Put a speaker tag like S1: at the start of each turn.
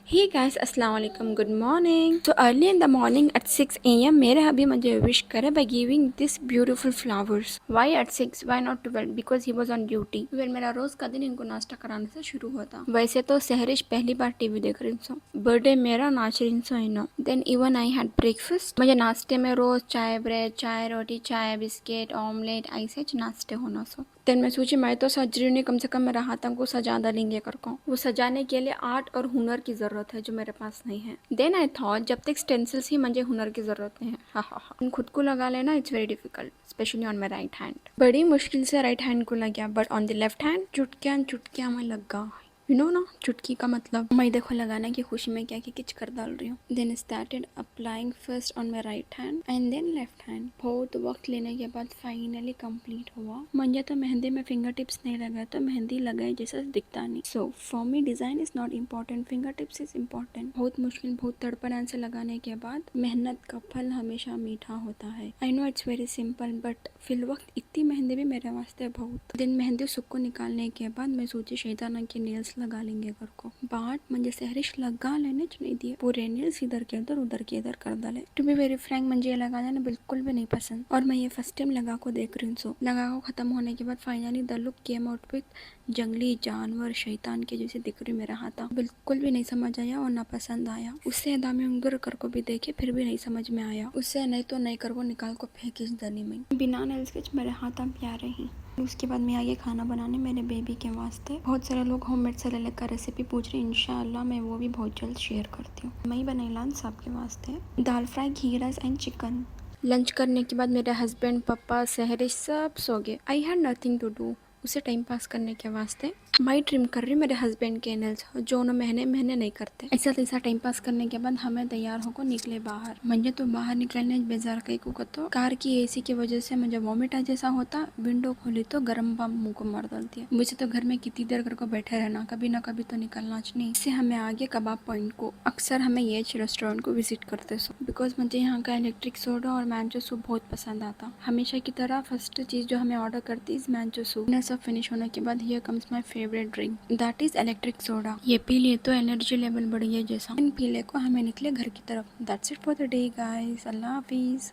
S1: हे guys अस्सलाम वालेकुम good morning. So early in the morning at 6 AM मेरे hubby मुझे विश करे by giving this beautiful flowers. Why at 6 why not 12 because he was on duty. फिर मेरा रोज का दिन इनको नाश्ता कराने से शुरू होता। वैसे तो सहरिश पहली बार टीवी देख रही हूँ, बर्थडे मेरा नाच रही हूँ Eno. Then even I had breakfast. मुझे नाश्ते में रोज चाय ब्रेड चाय रोटी चाय बिस्किट ऑमलेट ऐसे नाश्ते होना सो। देन मैं सोची मैं तो सज रही हूँ, कम से कम मेरा हाथ को सजा डालेंगे कर को। वो सजाने के लिए आर्ट और हुनर की जरूरत है जो मेरे पास नहीं है। देन आई थॉट जब तक स्टेंसिल्स ही मुझे हुनर की जरूरत नहीं है। हा हा हा। खुद को लगा लेना it's very difficult specially on my right hand. बड़ी मुश्किल से राइट हैंड को लग गया but on the left hand चुटकिया में लग गया। यू नो ना चुटकी का मतलब। मैं देखो लगाने की खुशी में क्या किच कर डाल रही हूँ। Then started applying first on my right hand and then left hand. बहुत वक्त लेने के बाद फाइनली कंप्लीट हुआ। मुझे तो मेहंदी में फिंगर टिप्स नहीं लगा तो मेहंदी लगाए जैसा दिखता नहीं। So for me design is not important, finger tips is important. बहुत मुश्किल बहुत तड़पड़ान से लगाने के बाद मेहनत का फल हमेशा मीठा होता है। I know it's very simple but fill वक्त इतनी मेहंदी भी मेरे वास्ते बहुत। दिन मेहंदी सुख को निकालने के बाद मैं सोची शैताना के नेल्स लगा लेंगे घर को। बाट मुझे सहरिश लगा लेने नहीं दिए, पूरे नेल्स इधर के इधर कर डाले। टू बी वेरी फ्रैंक मुझे ये लगाना ना बिल्कुल भी नहीं पसंद और मैं ये फर्स्ट टाइम लगा को देख रही हूँ। सो लगा को खत्म होने के बाद finally the look came out with जंगली जानवर शैतान के जैसे दिख रही मेरा हाथ। बिल्कुल भी नहीं समझ आया और ना पसंद आया। उससे दामे उंगर कर को भी देखे फिर भी नहीं समझ में आया। उससे नहीं तो नहीं कर को निकाल को फेंक इस दनी में। बिना नेल्स के मेरे हाथ प्यारे ही। उसके बाद मैं आगे खाना बनाने मेरे बेबी के वास्ते। बहुत सारे लोग होममेड सेरेलैक का रेसिपी पूछ रहे हैं, इंशाल्लाह मैं वो भी बहुत जल्द शेयर करती हूँ। मैं ही बनाई लंच सबके वास्ते, dal fry ghee rice and chicken. Lunch करने के बाद मेरे हस्बैंड पापा सहरिश सब सो गए। I had nothing to do. उसे टाइम पास करने के वास्ते मैं ट्रिम कर रही हूँ मेरे हस्बैंड के नेल्स जो उन्हें महीने महीने नहीं करते। ऐसा तैसा टाइम पास करने के बाद हमें तैयार होकर निकले बाहर। मुझे तो बाहर निकलने बेजार कई को तो कार की एसी की वजह से मुझे वॉमिट आ जैसा होता। विंडो खोली तो गर्म बम मुंह को मार डालती है। मुझे तो घर में कितनी देर कर को बैठे रहना, कभी ना कभी तो निकलना चाहिए। इससे हमें आगे कबाब पॉइंट को अक्सर हमें ये रेस्टोरेंट को विजिट करते सो बिकॉज मुझे यहाँ का इलेक्ट्रिक सोडा और मैंचो सूप बहुत पसंद आता। हमेशा की तरह फर्स्ट चीज जो हमें ऑर्डर करती है मैंचो सूप। सब फिनिश होने के बाद here comes my favourite drink that is electric soda. ये पी लिए तो एनर्जी लेवल बढ़ गया जैसा। पी ले को हमें निकले घर की तरफ। That's it for the day guys, Allah Hafiz.